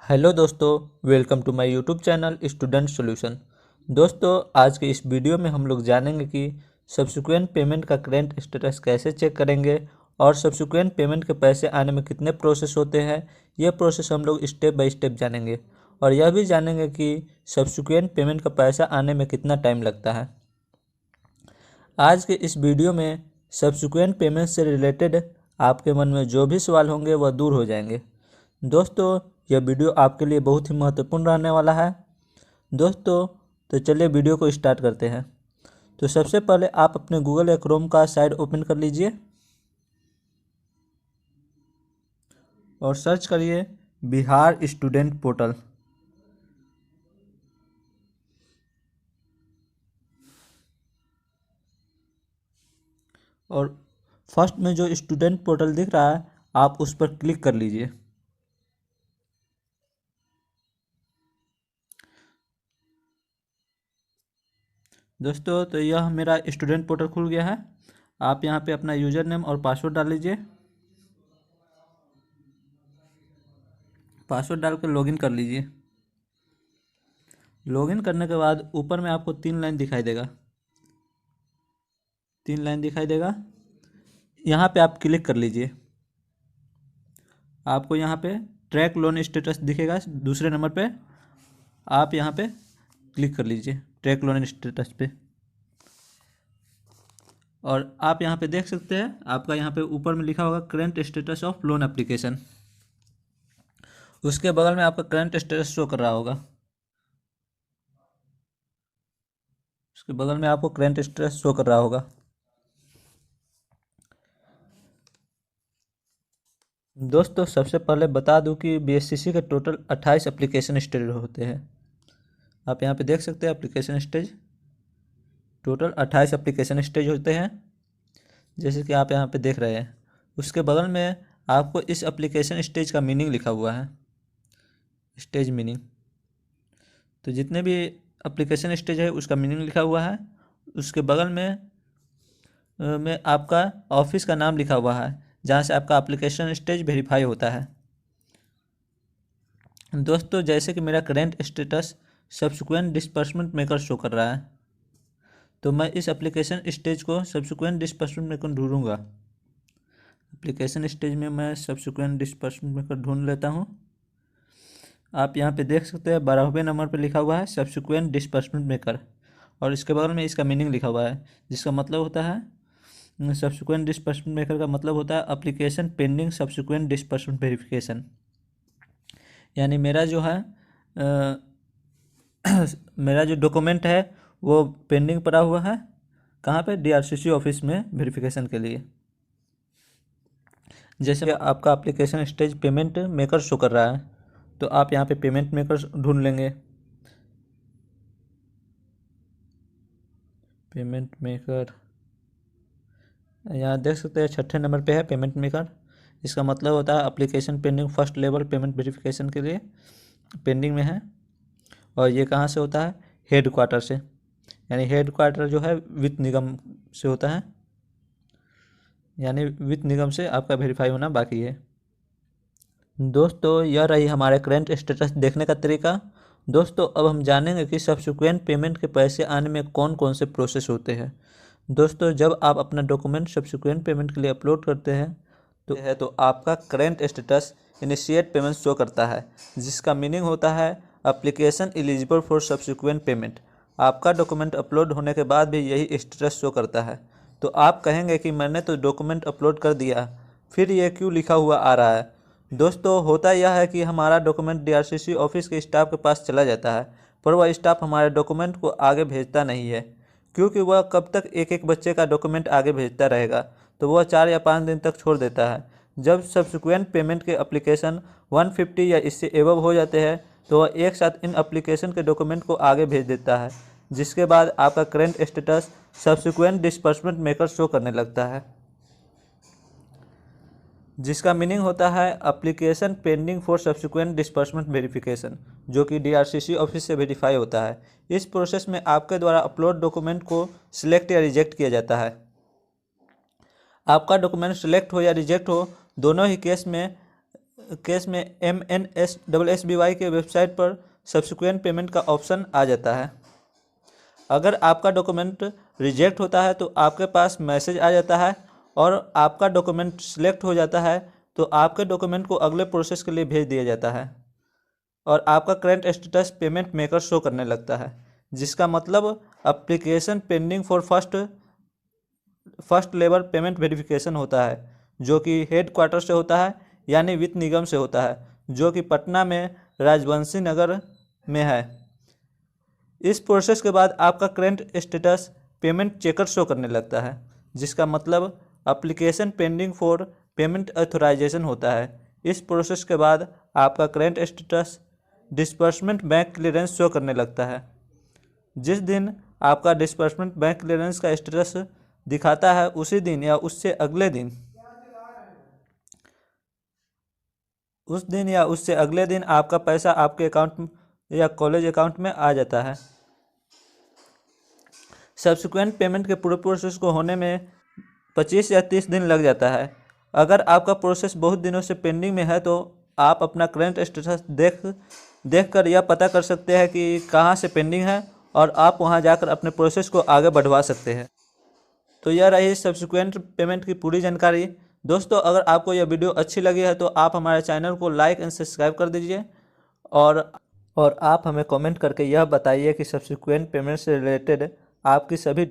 Hello दोस्तों, welcome to my YouTube channel student solution. दोस्तों, आज के इस वीडियो में हम लोग जानेंगे कि सब्सिक्वेंट पेमेंट का करेंट स्टेटस कैसे चेक करेंगे और सब्सिक्वेंट पेमेंट के पैसे आने में कितने प्रोसेस होते हैं। यह प्रोसेस हम लोग स्टेप बाय स्टेप जानेंगे और यह भी जानेंगे कि सब्सिक्वेंट पेमेंट का पैसा आने में कितना टाइम लगता है। आज के इस वीडियो में सब्सिक्वेंट पेमेंट से रिलेटेड आपके मन में जो भी सवाल होंगे वह दूर हो जाएंगे। दोस्तों, यह वीडियो आपके लिए बहुत ही महत्वपूर्ण रहने वाला है। दोस्तों, तो चलिए वीडियो को स्टार्ट करते हैं। तो सबसे पहले आप अपने गूगल या क्रोम का साइट ओपन कर लीजिए और सर्च करिए बिहार स्टूडेंट पोर्टल। और फर्स्ट में जो स्टूडेंट पोर्टल दिख रहा है आप उस पर क्लिक कर लीजिए। दोस्तों, तो यह मेरा स्टूडेंट पोर्टल खुल गया है। आप यहाँ पे अपना यूज़र नेम और पासवर्ड डाल लीजिए। पासवर्ड डालकर लॉगिन कर लीजिए। लॉगिन करने के बाद ऊपर में आपको 3 लाइन दिखाई देगा। 3 लाइन दिखाई देगा, यहाँ पे आप क्लिक कर लीजिए। आपको यहाँ पे ट्रैक लोन स्टेटस दिखेगा दूसरे नंबर पे, आप यहाँ पे क्लिक कर लीजिए ट्रैक लोन स्टेटस पे। और आप यहाँ पे देख सकते हैं आपका यहाँ पे ऊपर में लिखा होगा current status of loan application. उसके बगल में आपका करंट स्टेटस शो कर रहा होगा। उसके बगल में आपको करंट स्टेटस शो कर रहा होगा। दोस्तों, सबसे पहले बता दूं कि बीएससीसी के टोटल 28 एप्लीकेशन स्टेज होते हैं। आप यहाँ पे देख सकते हैं application stage, total 28 application stage होते हैं, जैसे कि आप यहाँ पे देख रहे हैं। उसके बगल में आपको इस एप्लीकेशन स्टेज का मीनिंग लिखा हुआ है, स्टेज मीनिंग। तो जितने भी एप्लीकेशन स्टेज है उसका मीनिंग लिखा हुआ है। उसके बगल में आपका ऑफिस का नाम लिखा हुआ है जहाँ से आपका एप्लीकेशन स्टेज वेरीफाई होता है। दोस्तों, जैसे कि मेरा current status subsequent disbursement maker show कर रहा है, तो मैं इस एप्लीकेशन स्टेज को सब्सिक्वेंट डिस्बर्समेंट मेकर ढूंढूंगा। एप्लीकेशन स्टेज में मैं सब्सिक्वेंट डिस्बर्समेंट मेकर ढूंढ लेता हूँ। आप यहाँ पे देख सकते हैं 12वें नंबर पे लिखा हुआ है सब्सिक्वेंट डिस्बर्समेंट मेकर, और इसके बगल में इसका मीनिंग लिखा हुआ है, जिसका मतलब होता है सब्सिक्वेंट डिस्बर्समेंट मेकर का मतलब होता है application pending subsequent disbursement verification. यानी मेरा जो है मेरा जो डॉक्यूमेंट है वो पेंडिंग पड़ा हुआ है। कहाँ पे? डीआरसीसी ऑफिस में वेरिफिकेशन के लिए। जैसे आपका application stage payment maker show कर रहा है, तो आप यहाँ पे पेमेंट मेकर ढूंढ लेंगे। पेमेंट मेकर यहाँ देख सकते हैं 6ठे नंबर पे है पेमेंट मेकर। इसका मतलब होता है application pending first level payment verification के लिए पेंडिंग में है। और ये कहाँ से होता है? हेड क्वार्टर से, यानी हेड क्वार्टर जो है वित्त निगम से होता है, यानी वित्त निगम से आपका वेरीफाई होना बाकी है। दोस्तों, यह रही हमारे करंट स्टेटस देखने का तरीका। दोस्तों, अब हम जानेंगे कि सब्सिक्वेंट पेमेंट के पैसे आने में कौन कौन से प्रोसेस होते हैं। दोस्तों, जब आप अपना डॉक्यूमेंट सब्सिक्वेंट पेमेंट के लिए अपलोड करते हैं तो आपका current status initiate payment show करता है, जिसका मीनिंग होता है application eligible for subsequent payment. आपका डॉक्यूमेंट अपलोड होने के बाद भी यही स्टेटस शो करता है। तो आप कहेंगे कि मैंने तो डॉक्यूमेंट अपलोड कर दिया, फिर ये क्यों लिखा हुआ आ रहा है? दोस्तों, होता यह है कि हमारा डॉक्यूमेंट डीआरसीसी ऑफिस के स्टाफ के पास चला जाता है, पर वह स्टाफ हमारे डॉक्यूमेंट को आगे भेजता नहीं है, क्योंकि वह कब तक एक एक बच्चे का डॉक्यूमेंट आगे भेजता रहेगा, तो वह 4 या 5 दिन तक छोड़ देता है। जब सब्सिक्वेंट पेमेंट के एप्लीकेशन 150 या इससे एबव हो जाते हैं तो वह एक साथ इन एप्लीकेशन के डॉक्यूमेंट को आगे भेज देता है, जिसके बाद आपका current status subsequent disbursement maker show करने लगता है, जिसका मीनिंग होता है application pending for subsequent disbursement verification, जो कि डीआरसीसी ऑफिस से वेरीफाई होता है। इस प्रोसेस में आपके द्वारा अपलोड डॉक्यूमेंट को सिलेक्ट या रिजेक्ट किया जाता है। आपका डॉक्यूमेंट सिलेक्ट हो या रिजेक्ट हो, दोनों ही केस में केस में MNSSSBY के वेबसाइट पर सब्सिक्वेंट पेमेंट का ऑप्शन आ जाता है। अगर आपका डॉक्यूमेंट रिजेक्ट होता है तो आपके पास मैसेज आ जाता है, और आपका डॉक्यूमेंट सिलेक्ट हो जाता है तो आपके डॉक्यूमेंट को अगले प्रोसेस के लिए भेज दिया जाता है और आपका current status payment maker show करने लगता है, जिसका मतलब application pending for first level payment verification होता है, जो कि हेड क्वार्टर से होता है, यानी वित्त निगम से होता है, जो कि पटना में राजवंशी नगर में है। इस प्रोसेस के बाद आपका current status payment checker show करने लगता है, जिसका मतलब application pending for payment authorization होता है। इस प्रोसेस के बाद आपका current status disbursement bank clearance show करने लगता है। जिस दिन आपका डिस्बर्समेंट बैंक क्लियरेंस का स्टेटस दिखाता है, उसी दिन या उससे अगले दिन आपका पैसा आपके अकाउंट या कॉलेज अकाउंट में आ जाता है। सब्सिक्वेंट पेमेंट के पूरे प्रोसेस को होने में 25 या 30 दिन लग जाता है। अगर आपका प्रोसेस बहुत दिनों से पेंडिंग में है तो आप अपना करंट स्टेटस देख कर यह पता कर सकते हैं कि कहाँ से पेंडिंग है, और आप वहाँ जाकर अपने प्रोसेस को आगे बढ़वा सकते हैं। तो यह रही सब्सिक्वेंट पेमेंट की पूरी जानकारी। दोस्तों, अगर आपको यह वीडियो अच्छी लगी है तो आप हमारे चैनल को लाइक एंड सब्सक्राइब कर दीजिए, और आप हमें कमेंट करके यह बताइए कि सब्सिक्वेंट पेमेंट से रिलेटेड आपकी सभी